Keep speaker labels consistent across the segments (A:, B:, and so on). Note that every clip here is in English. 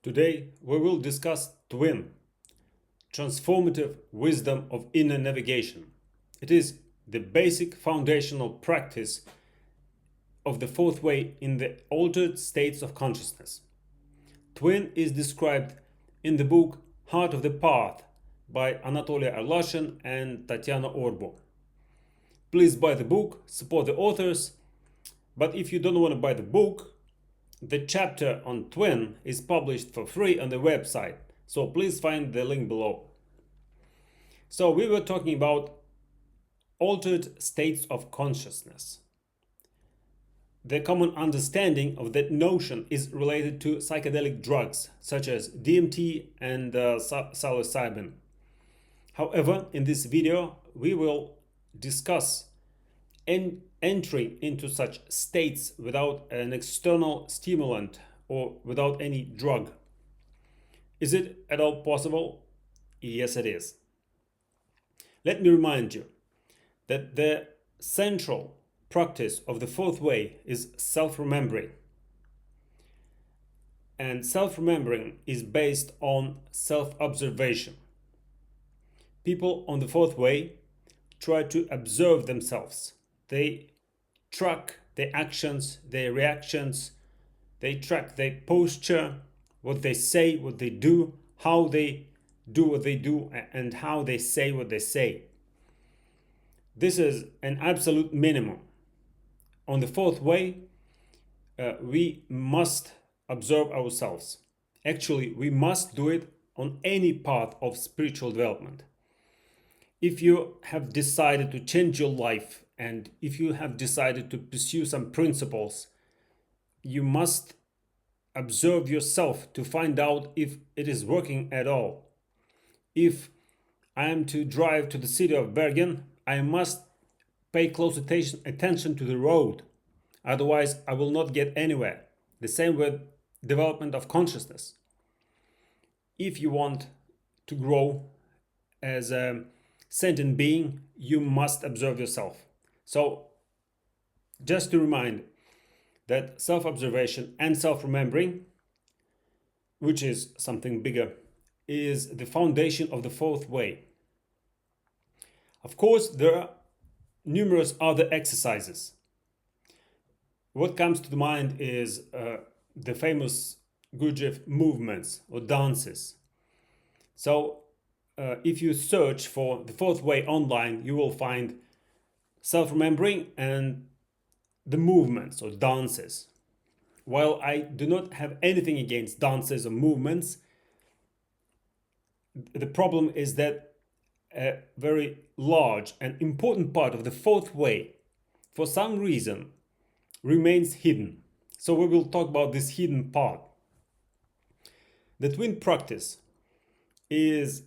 A: Today we will discuss twin, transformative wisdom of inner navigation. It is the basic foundational practice of the fourth way in the altered states of consciousness. Twin is described in the book Heart of the Path by Anatoly Arlashin and Tatiana Orbo. Please buy the book, support the authors, but if you don't want to buy the book, the chapter on twin is published for free on the website, so please find the link below. So we were talking about altered states of consciousness. The common understanding of that notion is related to psychedelic drugs such as DMT and psilocybin. However, in this video we will discuss entry into such states without an external stimulant or without any drug. Is it at all possible? Yes, it is. Let me remind you that the central practice of the fourth way is self-remembering. And self-remembering is based on self-observation. People on the fourth way try to observe themselves. They track their actions, their reactions, they track their posture, what they say, what they do, how they do what they do, and how they say what they say. This is an absolute minimum. On the fourth way, we must observe ourselves. Actually, we must do it on any path of spiritual development. If you have decided to change your life and if you have decided to pursue some principles, you must observe yourself to find out if it is working at all. If I am to drive to the city of Bergen, I must pay close attention to the road. Otherwise, I will not get anywhere. The same with development of consciousness. If you want to grow as a sentient being, you must observe yourself. So, just to remind that self-observation and self-remembering, which is something bigger, is the foundation of the fourth way. Of course, there are numerous other exercises. What comes to the mind is the famous Gurdjieff movements or dances. So if you search for the fourth way online, you will find self-remembering and the movements or dances. While I do not have anything against dances or movements, the problem is that a very large and important part of the fourth way, for some reason, remains hidden. So we will talk about this hidden part. The twin practice is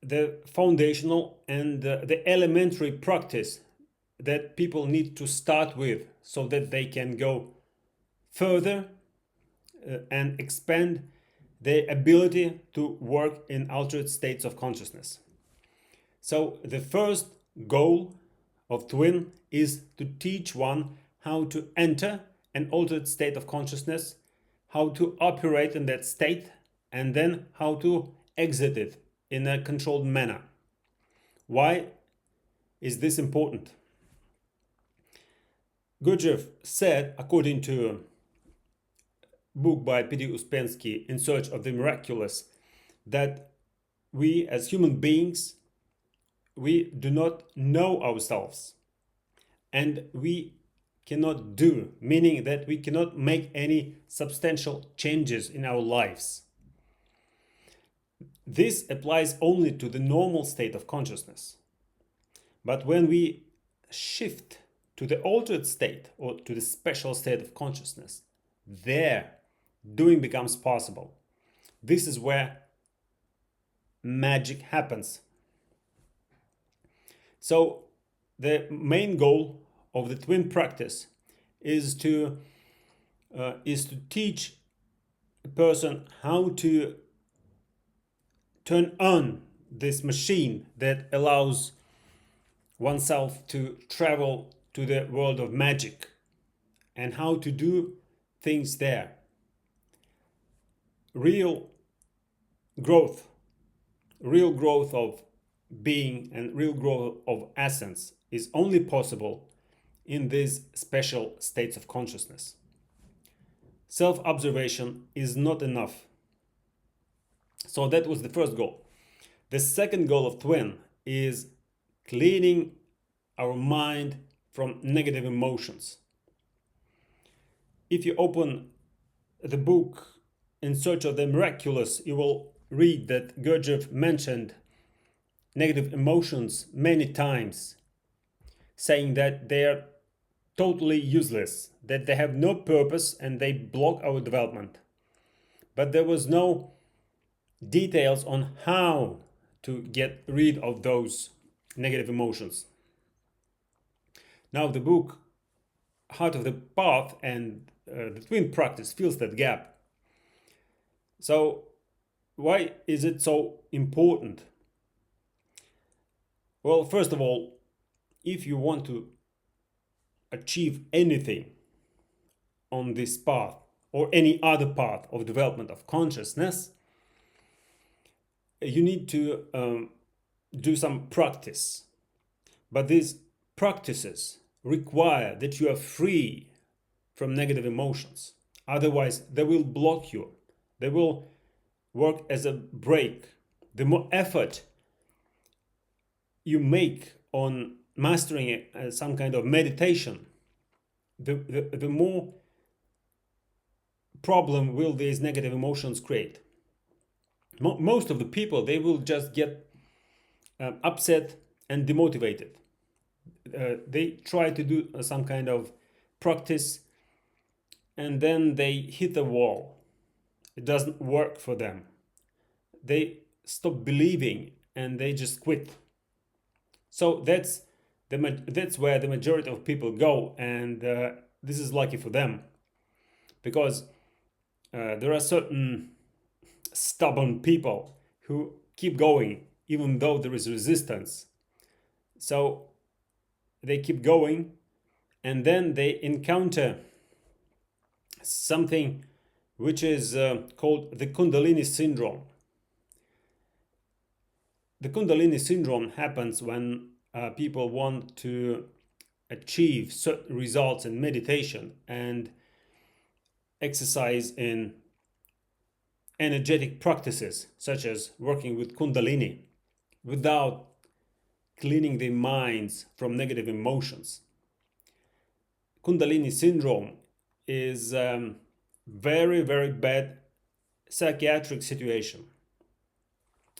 A: the foundational and the elementary practice that people need to start with so that they can go further and expand their ability to work in altered states of consciousness. So the first goal of twin is to teach one how to enter an altered state of consciousness, how to operate in that state, and then how to exit it in a controlled manner. Why is this important? Gurdjieff said, according to a book by P.D. Uspensky, In Search of the Miraculous, that we as human beings, we do not know ourselves and we cannot do, meaning that we cannot make any substantial changes in our lives. This applies only to the normal state of consciousness. But when we shift to the altered state or to the special state of consciousness, there doing becomes possible. This is where magic happens. So the main goal of the twin practice is to teach a person how to turn on this machine that allows oneself to travel to the world of magic and how to do things there. real growth, real growth of being and real growth of essence is only possible in these special states of consciousness. Self-observation is not enough. So that was the first goal. The second goal of Twin is cleaning our mind from negative emotions. If you open the book In Search of the Miraculous, you will read that Gurdjieff mentioned negative emotions many times, saying that they are totally useless, that they have no purpose and they block our development. But there was no details on how to get rid of those negative emotions. Now the book Heart of the Path and the Twin practice fills that gap. So why is it so important? Well, first of all, if you want to achieve anything on this path or any other path of development of consciousness, you need to do some practice. But these practices require that you are free from negative emotions. Otherwise, they will block you. They will work as a brake. The more effort you make on mastering some kind of meditation, the more problem will these negative emotions create. Most of the people, they will just get upset and demotivated. They try to do some kind of practice and then they hit the wall. It doesn't work for them. They stop believing and they just quit. So that's where the majority of people go, and this is lucky for them, because there are certain stubborn people who keep going even though there is resistance. So they keep going, and then they encounter something which is called the Kundalini syndrome. The Kundalini syndrome happens when people want to achieve certain results in meditation and exercise in energetic practices, such as working with Kundalini, without cleaning their minds from negative emotions. Kundalini syndrome is very, very bad psychiatric situation.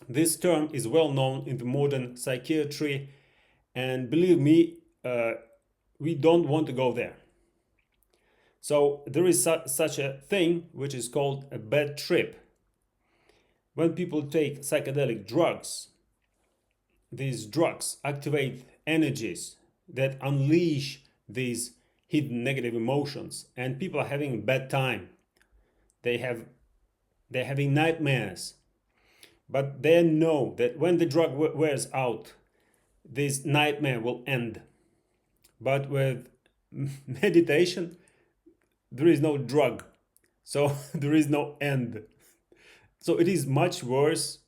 A: This term is well known in the modern psychiatry, and believe me, we don't want to go there. So there is such a thing which is called a bad trip. When people take psychedelic drugs, these drugs activate energies that unleash these hidden negative emotions, and people are having a bad time. They're having nightmares. But they know that when the drug wears out, this nightmare will end. But with meditation, there is no drug, so there is no end. So it is much worse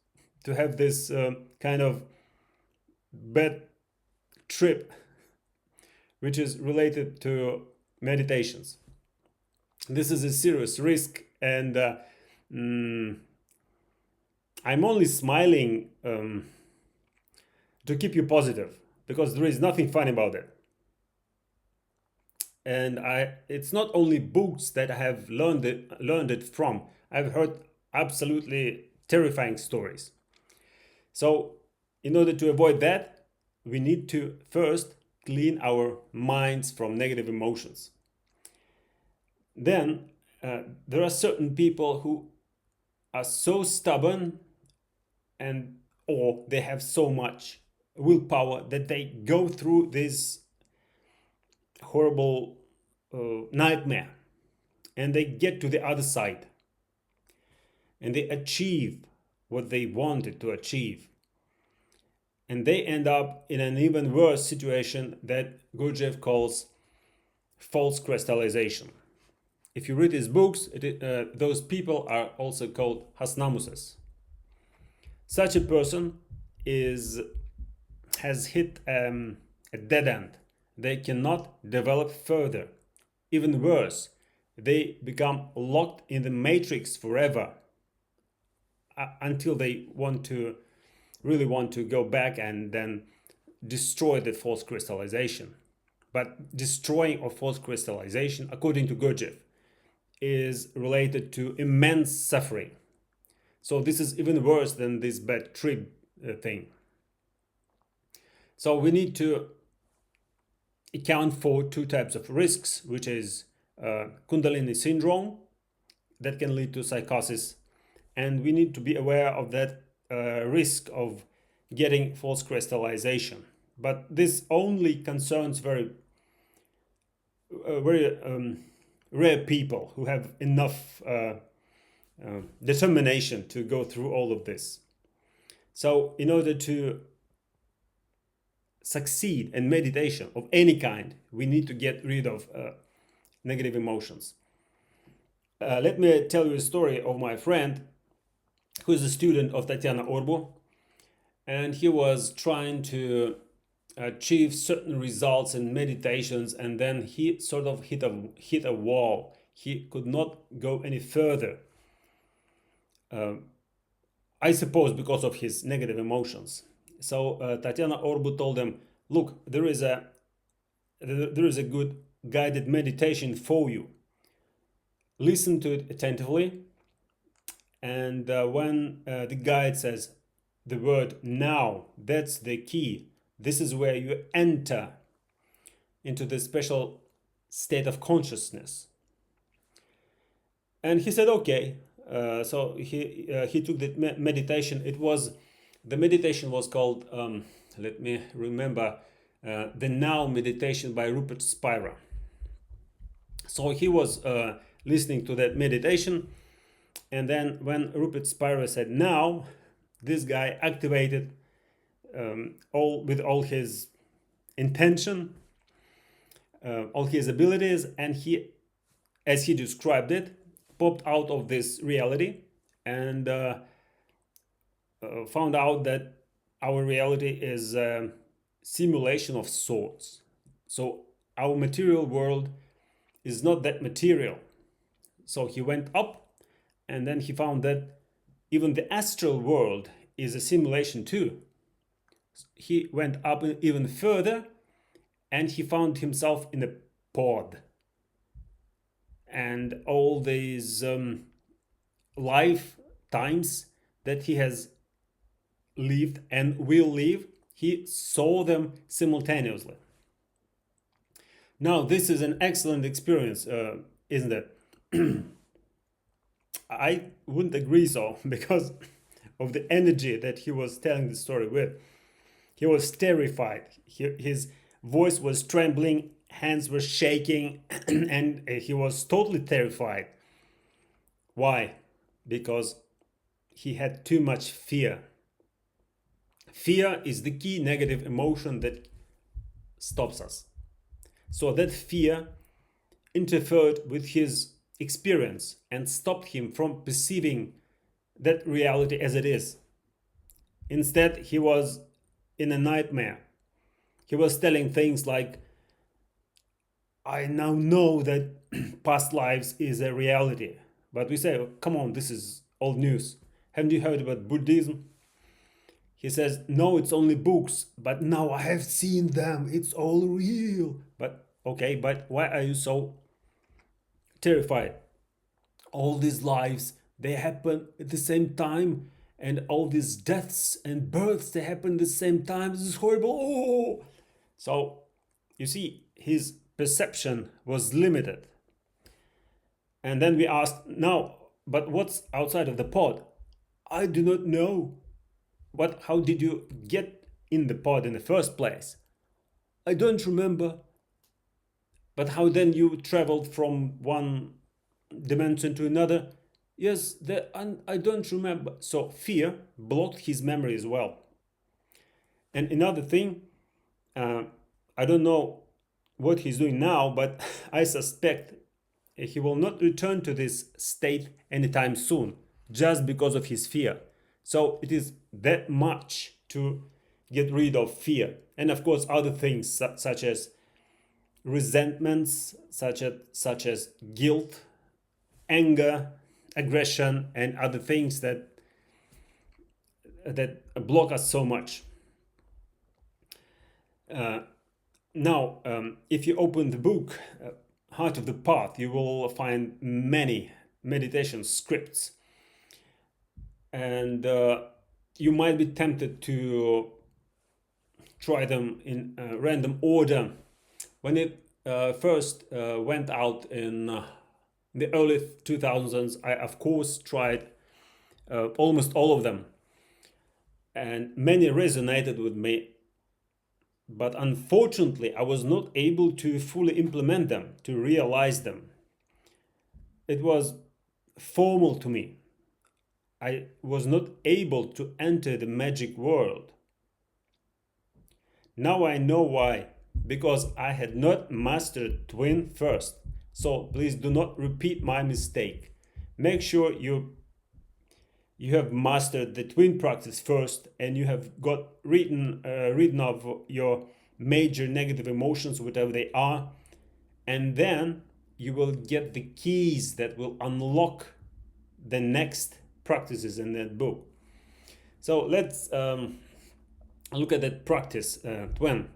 A: to have this kind of bad trip, which is related to meditations. This is a serious risk, and I'm only smiling to keep you positive, because there is nothing funny about it. And it's not only books that I have learned it from. I've heard absolutely terrifying stories. So in order to avoid that, we need to first clean our minds from negative emotions. Then there are certain people who are so stubborn, and or they have so much willpower that they go through this horrible nightmare, and they get to the other side, and they achieve what they wanted to achieve, and they end up in an even worse situation that Gurdjieff calls false crystallization. If you read his books, those people are also called hasnamuses. Such a person has hit a dead end. They cannot develop further. Even worse, they become locked in the matrix forever until they really want to go back and then destroy the false crystallization. But destroying of false crystallization, according to Gurdjieff, is related to immense suffering. So this is even worse than this bad trip thing. So we need to account for two types of risks, which is Kundalini syndrome that can lead to psychosis, and we need to be aware of that risk of getting false crystallization. But this only concerns very rare people who have enough determination to go through all of this. So in order to succeed in meditation of any kind, we need to get rid of negative emotions. Let me tell you a story of my friend who is a student of Tatiana Orbu, and he was trying to achieve certain results in meditations, and then he sort of hit a wall. He could not go any further. I suppose because of his negative emotions. So Tatiana Orbu told him, "Look, there is a good guided meditation for you. Listen to it attentively, and when the guide says the word now, that's the key. This is where you enter into the special state of consciousness." And he said, "Okay." So he took the meditation. The meditation was called, let me remember, the Now meditation by Rupert Spira. So he was listening to that meditation, and then when Rupert Spira said now, this guy activated with all his intention, all his abilities, and he, as he described it, popped out of this reality and found out that our reality is a simulation of sorts. So our material world is not that material. So he went up, and then he found that even the astral world is a simulation too. He went up even further, and he found himself in a pod. And all these lifetimes that he has lived and will live, he saw them simultaneously. Now, this is an excellent experience, isn't it? I wouldn't agree so, because of the energy that he was telling the story with. He was terrified. His voice was trembling, hands were shaking, and he was totally terrified. Why? Because he had too much fear. Fear is the key negative emotion that stops us. So that fear interfered with his experience and stopped him from perceiving that reality as it is. Instead, he was in a nightmare. He was telling things like, "I now know that past lives is a reality." But we say, "Oh, come on, this is old news. Haven't you heard about Buddhism?" He says, "No, it's only books, but now I have seen them. It's all real." But okay, but why are you so terrified? All these lives, they happen at the same time, and all these deaths and births, they happen at the same time. This is horrible. Oh! So you see, his perception was limited. And then we asked, "Now, but what's outside of the pod?" "I do not know." "But how did you get in the pod in the first place?" "I don't remember." "But how then you traveled from one dimension to another?" "Yes, I don't remember." So fear blocked his memory as well. And another thing, I don't know what he's doing now, but I suspect he will not return to this state anytime soon, just because of his fear. So it is that much to get rid of fear. And of course, other things such as resentments, such as guilt, anger, aggression, and other things that block us so much. Now, if you open the book Heart of the Path, you will find many meditation scripts, and you might be tempted to try them in random order. When it first went out in the early 2000s, I of course tried almost all of them, and many resonated with me, but unfortunately I was not able to fully implement them, to realize them. It was formal to me. I was not able to enter the magic world. Now I know why. Because I had not mastered twin first. So please do not repeat my mistake. Make sure you have mastered the twin practice first, and you have got rid of your major negative emotions, whatever they are, and then you will get the keys that will unlock the next practices in that book. So let's look at that practice, twin.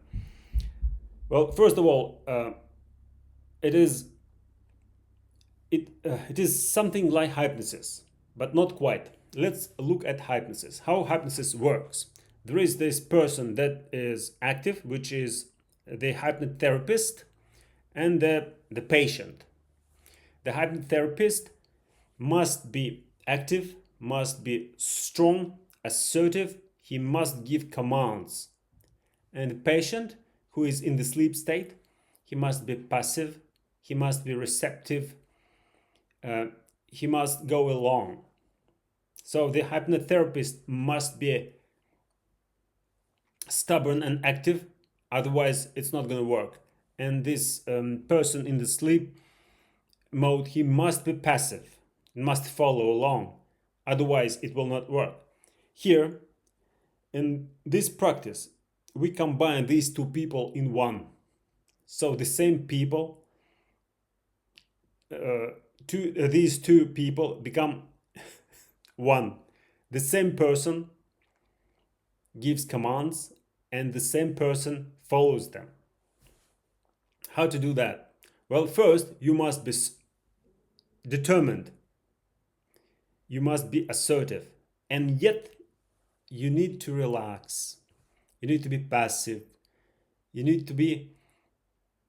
A: Well, first of all, it is something like hypnosis, but not quite. Let's look at hypnosis. How hypnosis works. There is this person that is active, which is the hypnotherapist, and the patient. The hypnotherapist must be active, must be strong, assertive. He must give commands. And the patient, who is in the sleep state, he must be passive, he must be receptive, he must go along. So the hypnotherapist must be stubborn and active, otherwise it's not going to work. And this person in the sleep mode, he must be passive, must follow along, otherwise it will not work. Here, in this practice, we combine these two people in one. So the same people, these two people become one. The same person gives commands, and the same person follows them. How to do that? Well, first, you must be determined. You must be assertive. And yet, you need to relax. You need to be passive. You need to be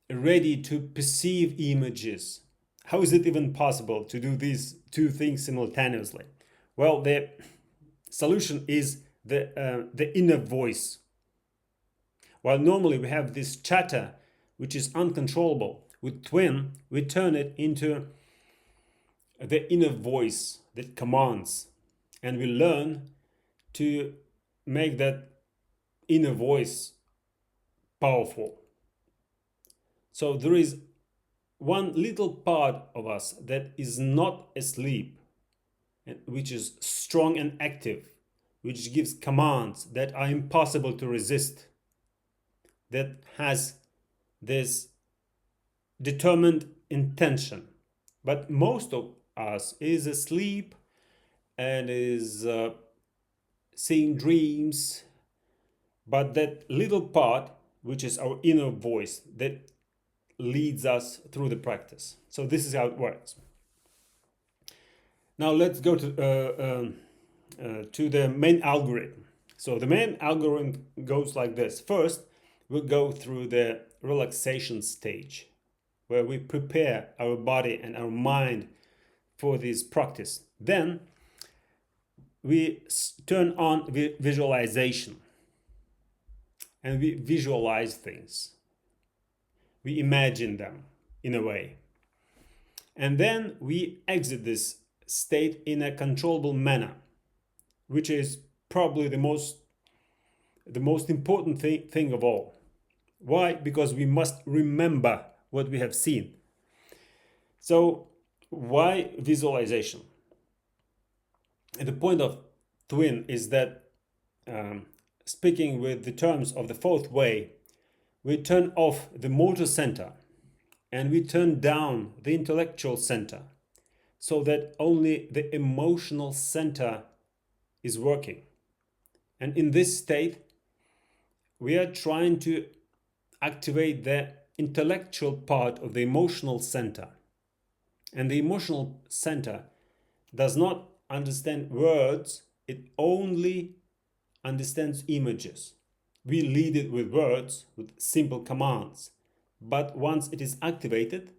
A: ready to perceive images. How is it even possible to do these two things simultaneously? Well, the solution is the inner voice. While normally we have this chatter, which is uncontrollable, with twin, we turn it into the inner voice that commands. And we learn to make that inner voice powerful. So there is one little part of us that is not asleep, which is strong and active, which gives commands that are impossible to resist, that has this determined intention. But most of us is asleep and is seeing dreams. But that little part, which is our inner voice, that leads us through the practice. So this is how it works. Now let's go to the main algorithm. So the main algorithm goes like this. First, we'll go through the relaxation stage, where we prepare our body and our mind for this practice. Then we turn on visualization, and we visualize things. We imagine them in a way. And then we exit this state in a controllable manner, which is probably the most important thing of all. Why? Because we must remember what we have seen. So why visualization? And the point of twin is that, speaking with the terms of the fourth way, we turn off the motor center and we turn down the intellectual center so that only the emotional center is working. And in this state, we are trying to activate the intellectual part of the emotional center. And the emotional center does not understand words, it only understands images. We lead it with words, with simple commands. But once it is activated,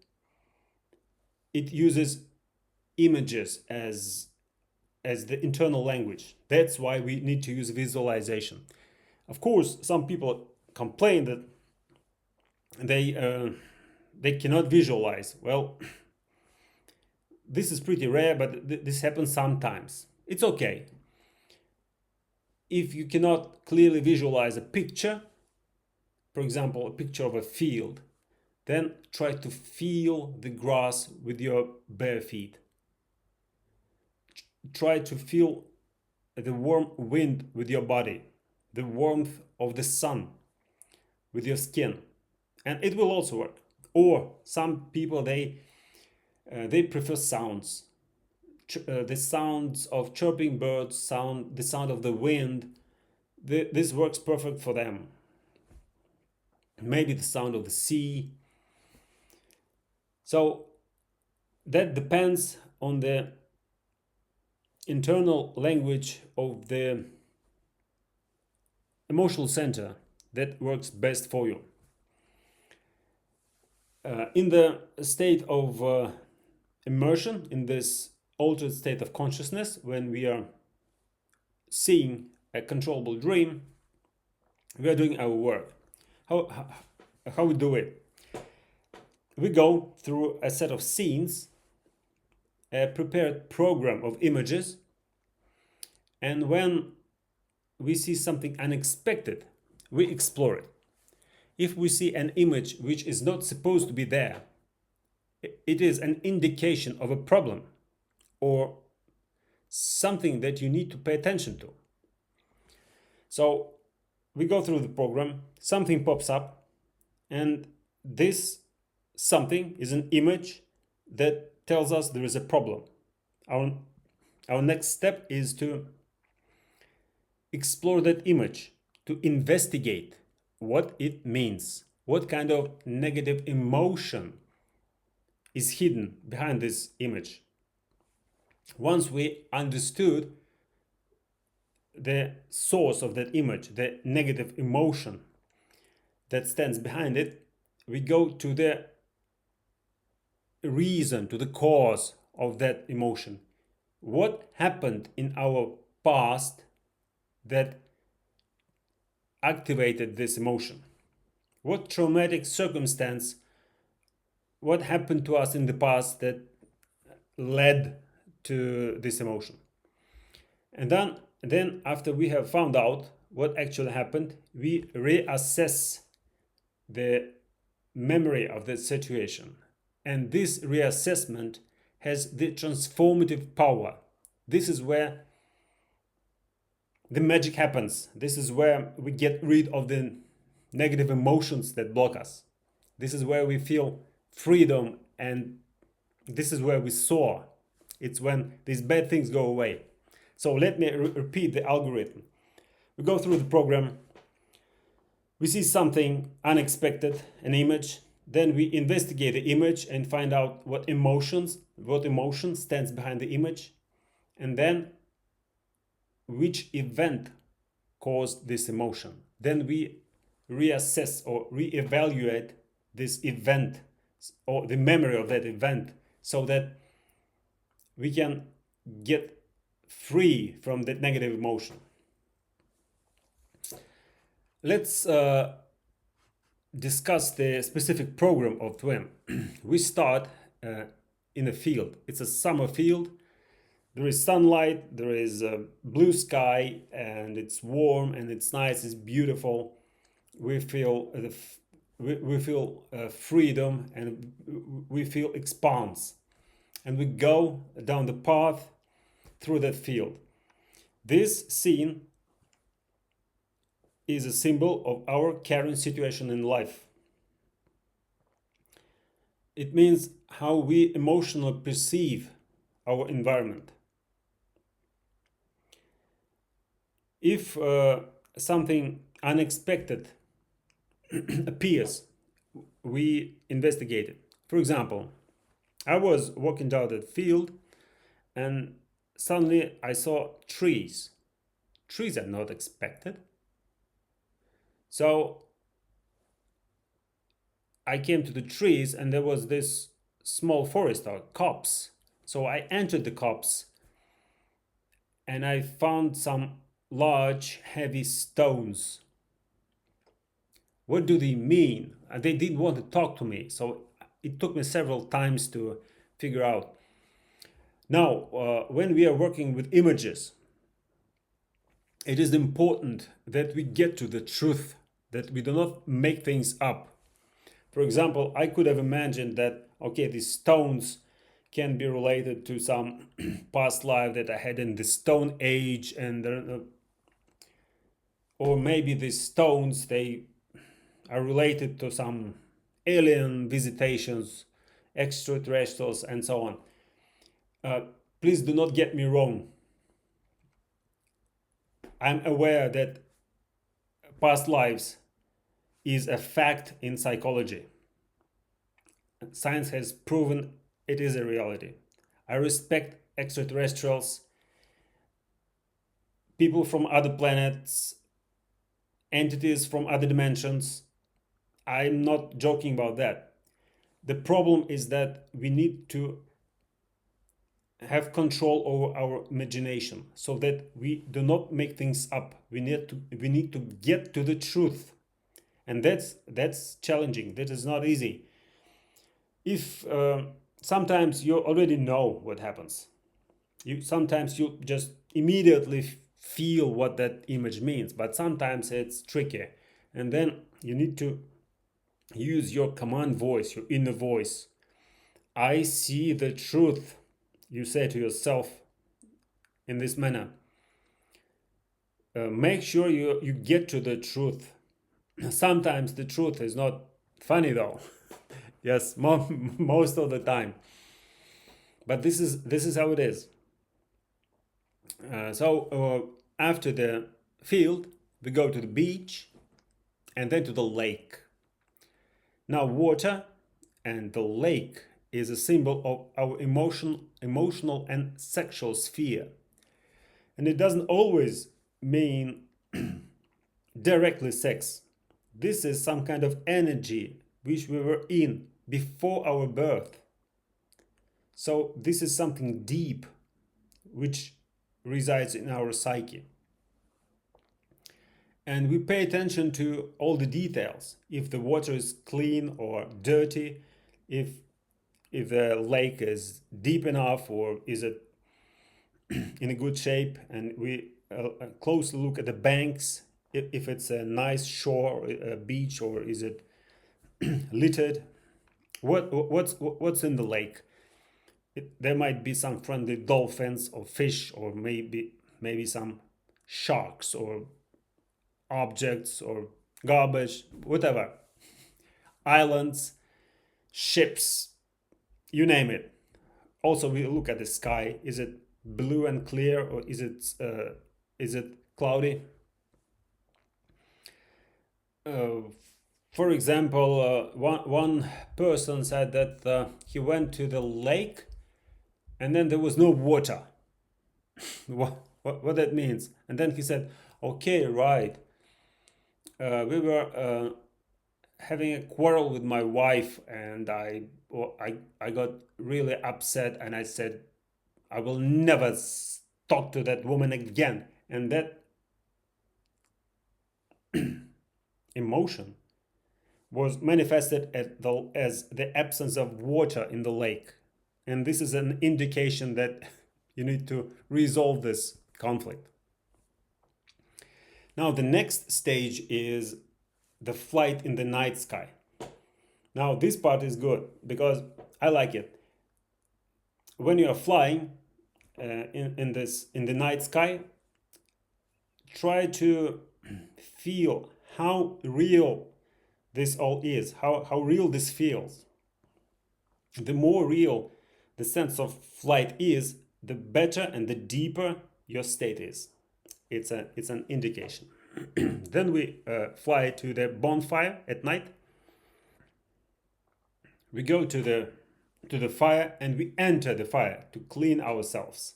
A: it uses images as the internal language. That's why we need to use visualization. Of course, some people complain that they cannot visualize. Well, this is pretty rare, but this happens sometimes. It's okay. If you cannot clearly visualize a picture, for example, a picture of a field, then try to feel the grass with your bare feet. Try to feel the warm wind with your body, the warmth of the sun with your skin, and it will also work. Or some people, they prefer sounds, the sounds of chirping birds, the sound of the wind. This works perfect for them. Maybe the sound of the sea. So that depends on the internal language of the emotional center that works best for you. In the state of immersion, in this altered state of consciousness, when we are seeing a controllable dream, we are doing our work. How we do it? We go through a set of scenes, a prepared program of images, and when we see something unexpected, we explore it. If we see an image which is not supposed to be there, it is an indication of a problem or something that you need to pay attention to. So we go through the program, something pops up, and this something is an image that tells us there is a problem. Our next step is to explore that image, to investigate what it means, what kind of negative emotion is hidden behind this image. Once we understood the source of that image, the negative emotion that stands behind it, we go to the reason, to the cause of that emotion. What happened in our past that activated this emotion? What traumatic circumstance, what happened to us in the past that led to this emotion? And then after we have found out what actually happened, we reassess the memory of that situation. And this reassessment has the transformative power. This is where the magic happens. This is where we get rid of the negative emotions that block us. This is where we feel freedom, and this is where we soar. It's when these bad things go away. So let me repeat the algorithm. We go through the program. We see something unexpected, an image. Then we investigate the image and find out what emotion stands behind the image. And then which event caused this emotion. Then we reassess or reevaluate this event or the memory of that event so that we can get free from that negative emotion. Let's discuss the specific program of twin. We start in a field. It's a summer field. There is sunlight, there is a blue sky, and it's warm and it's nice, it's beautiful. We feel freedom and we feel expanse. and we go down the path through that field. This scene is a symbol of our current situation in life. It means how we emotionally perceive our environment. If something unexpected appears, we investigate it. For example, I was walking down the field and suddenly I saw trees. Trees are not expected. So I came to the trees and there was this small forest or copse. So I entered the copse and I found some large, heavy stones. What do they mean? They didn't want to talk to me, so it took me several times to figure out. Now, when we are working with images, it is important that we get to the truth, that we do not make things up. For example, I could have imagined that, okay, these stones can be related to some past life that I had in the Stone Age, and or maybe these stones, they are related to some alien visitations, extraterrestrials, and so on. Please do not get me wrong. I'm aware that past lives is a fact in psychology. Science has proven it is a reality. I respect extraterrestrials, people from other planets, entities from other dimensions. I'm not joking about that. The problem is that we need to have control over our imagination so that we do not make things up. We need to get to the truth, and that's challenging. That is not easy. If sometimes you already know what happens, sometimes you just immediately feel what that image means, but sometimes it's tricky, and then you need to use your command voice, your inner voice. I see the truth, you say to yourself in this manner. Make sure you get to the truth. Sometimes the truth is not funny though. Yes, most of the time. But this is how it is. So after the field, we go to the beach and then to the lake. Now, water and the lake is a symbol of our emotional and sexual sphere. And it doesn't always mean directly sex. This is some kind of energy which we were in before our birth. So this is something deep which resides in our psyche. And we pay attention to all the details. If the water is clean or dirty, if the lake is deep enough, or is it in a good shape, and we closely look at the banks, if it's a nice shore, a beach, or is it littered. What's in the lake? There might be some friendly dolphins or fish, or maybe some sharks or objects or garbage, whatever. Islands, ships, you name it. Also, we look at the sky. Is it blue and clear, or is it cloudy? For example, one person said that he went to the lake and then there was no water. What that means? And then he said, okay, right. We were having a quarrel with my wife, and I got really upset, and I said, I will never talk to that woman again. And that emotion was manifested as the absence of water in the lake. And this is an indication that you need to resolve this conflict. Now, the next stage is the flight in the night sky. Now, this part is good because I like it. when you are flying in the night sky, try to feel how real this all is, how real this feels. The more real the sense of flight is, the better and the deeper your state is. It's an indication. Then we fly to the bonfire at night. We go to the fire and we enter the fire to clean ourselves.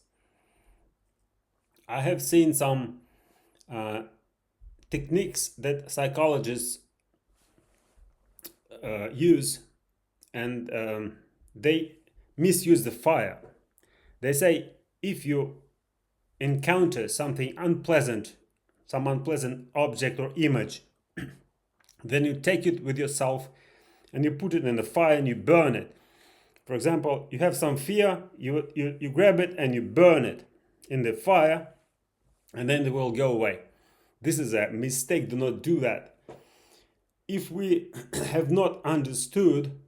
A: I have seen some techniques that psychologists use, and they misuse the fire. They say if you encounter something unpleasant, some unpleasant object or image, then you take it with yourself and you put it in the fire and you burn it. For example, you have some fear, you grab it and you burn it in the fire, and then it will go away. This is a mistake. Do not do that. If we have not understood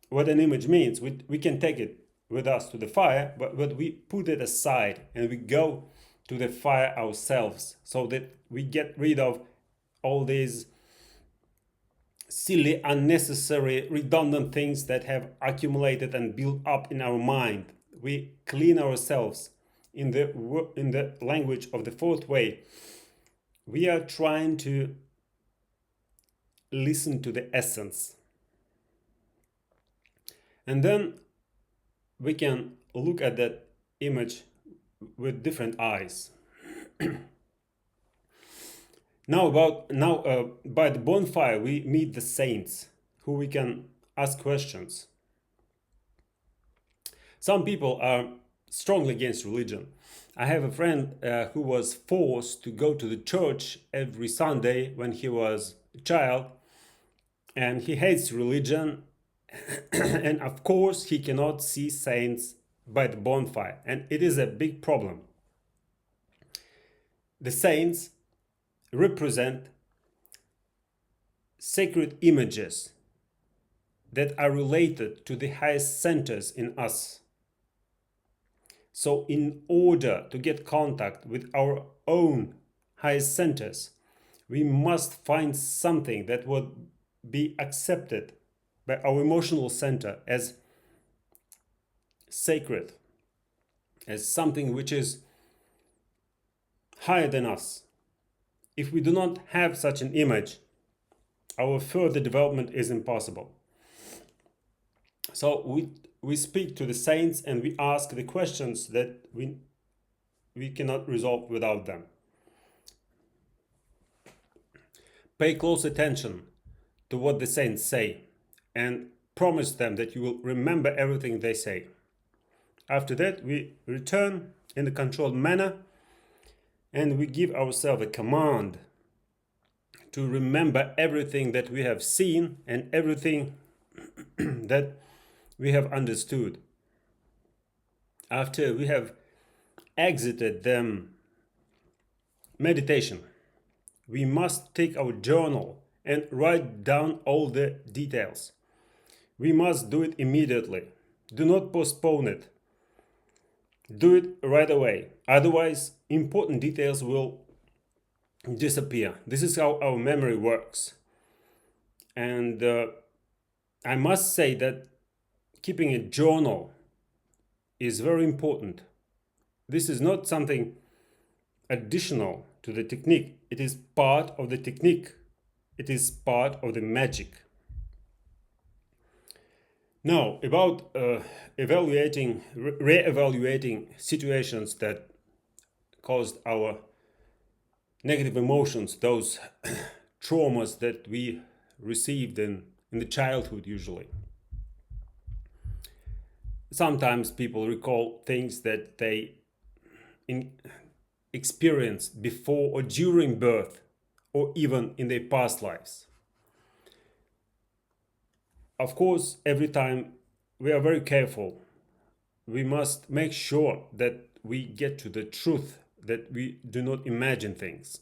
A: what an image means, we can take it with us to the fire, but we put it aside and we go to the fire ourselves, so that we get rid of all these silly, unnecessary, redundant things that have accumulated and built up in our mind. We clean ourselves. In the language of the fourth way, we are trying to listen to the essence. And then we can look at that image with different eyes. Now by the bonfire we meet the saints who we can ask questions. Some people are strongly against religion. I have a friend who was forced to go to the church every Sunday when he was a child, and he hates religion. And of course he cannot see saints by the bonfire, and it is a big problem. The saints represent sacred images that are related to the highest centers in us. So in order to get contact with our own highest centers, we must find something that would be accepted by our emotional center as sacred, as something which is higher than us. If we do not have such an image, our further development is impossible. So we speak to the saints and we ask the questions that we cannot resolve without them. Pay close attention to what the saints say and promise them that you will remember everything they say. After that, we return in a controlled manner and we give ourselves a command to remember everything that we have seen and everything that we have understood. After we have exited the meditation, we must take our journal and write down all the details. We must do it immediately. Do not postpone it. Do it right away. Otherwise, important details will disappear. This is how our memory works. And I must say that keeping a journal is very important. This is not something additional to the technique. It is part of the technique. It is part of the magic. Now, about re-evaluating situations that caused our negative emotions, those traumas that we received in the childhood usually. Sometimes people recall things that they experienced before or during birth, or even in their past lives. Of course, every time we are very careful. We must make sure that we get to the truth, that we do not imagine things.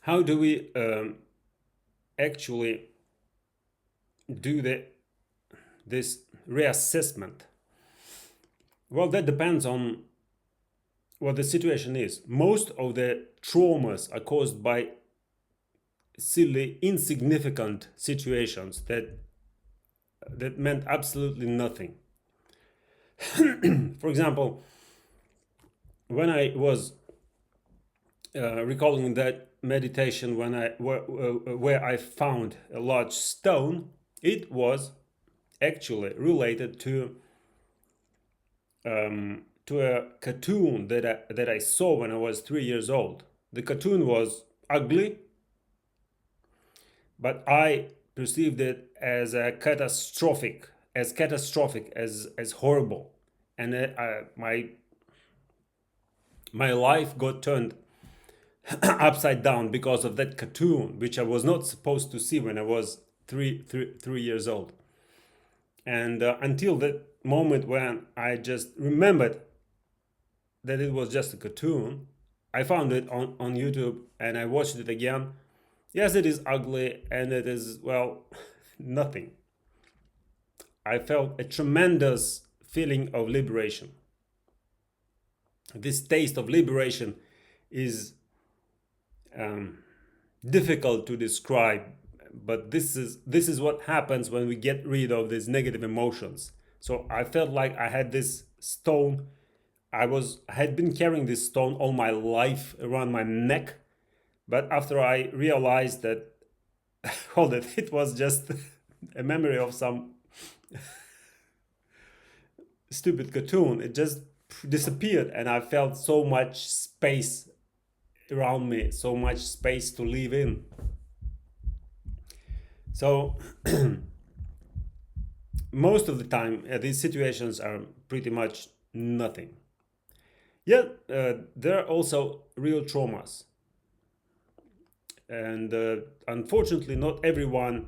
A: How do we actually do this reassessment? Well, that depends on what the situation is. Most of the traumas are caused by silly, insignificant situations that meant absolutely nothing. For example, when I was recalling that meditation where I found a large stone, it was actually related to a cartoon that I saw when I was 3 years old. The cartoon was ugly, but I perceived it as catastrophic, as horrible, and my life got turned upside down because of that cartoon, which I was not supposed to see when I was 3 years old. And until that moment when I just remembered that it was just a cartoon, I found it on YouTube and I watched it again. Yes, it is ugly and it is, well, nothing. I felt a tremendous feeling of liberation. This taste of liberation is difficult to describe, but this is what happens when we get rid of these negative emotions. So I felt like I had this stone. I had been carrying this stone all my life around my neck, but after I realized that, hold it, it was just a memory of some stupid cartoon. It just disappeared, and I felt so much space around me, so much space to live in. So most of the time, these situations are pretty much nothing. Yet there are also real traumas, and unfortunately, not everyone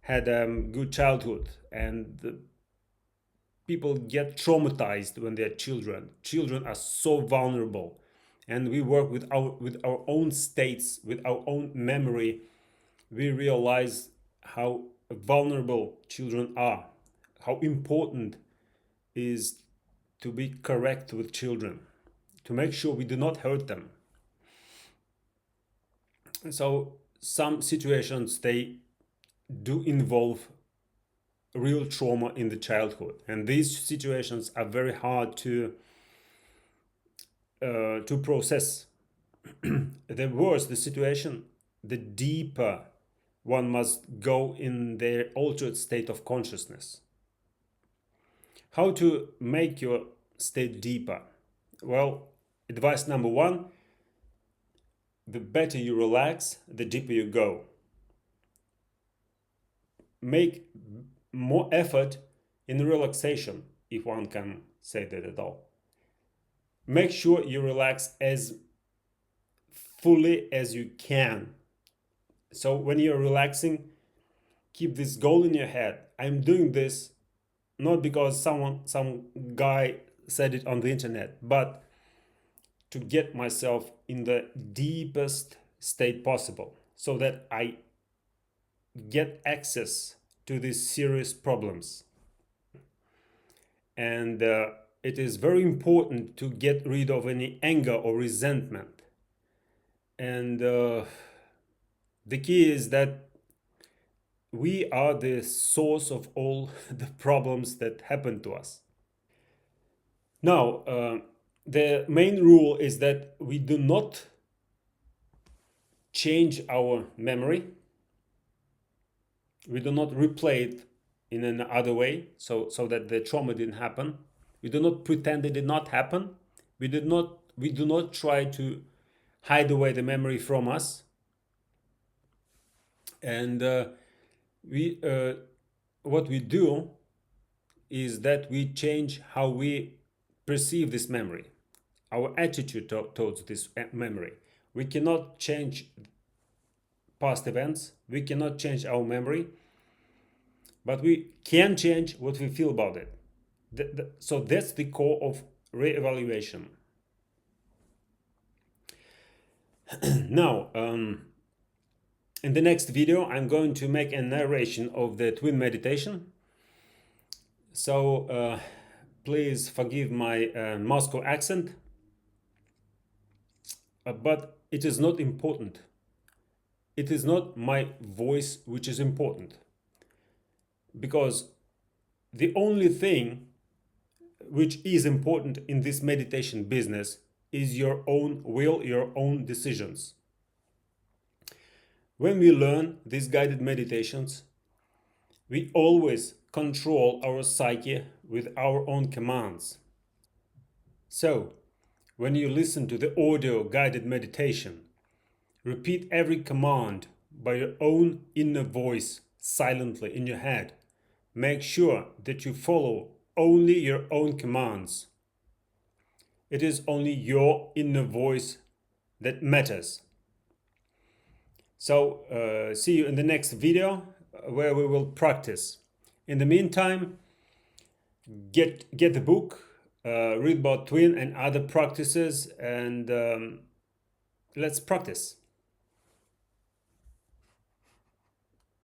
A: had a good childhood, and people get traumatized when they're children. Children are so vulnerable, and we work with our own states, with our own memory. We realize how vulnerable children are, how important is to be correct with children, to make sure we do not hurt them. So some situations, they do involve real trauma in the childhood, and these situations are very hard to process. The worse the situation, the deeper one must go in their altered state of consciousness. How to make your state deeper? Well, advice number one: the better you relax, the deeper you go. Make more effort in relaxation, if one can say that at all. Make sure you relax as fully as you can. So when you're relaxing, keep this goal in your head. I'm doing this not because some guy said it on the internet, but to get myself in the deepest state possible, so that I get access to these serious problems. And it is very important to get rid of any anger or resentment. And the key is that we are the source of all the problems that happen to us. Now, the main rule is that we do not change our memory. We do not replay it in another way, so that the trauma didn't happen. We do not pretend it did not happen. We do not try to hide away the memory from us. And what we do is that we change how we perceive this memory, our attitude towards this memory. We cannot change past events. We cannot change our memory, but we can change what we feel about it. So that's the core of re-evaluation. Now, in the next video, I'm going to make a narration of the twin meditation. So please forgive my Moscow accent, but it is not important. It is not my voice which is important, because the only thing which is important in this meditation business is your own will, your own decisions. When we learn these guided meditations, we always control our psyche with our own commands. So, when you listen to the audio guided meditation, repeat every command by your own inner voice silently in your head. Make sure that you follow only your own commands. It is only your inner voice that matters. So, see you in the next video where we will practice. In the meantime, get the book, read about twin and other practices, and let's practice.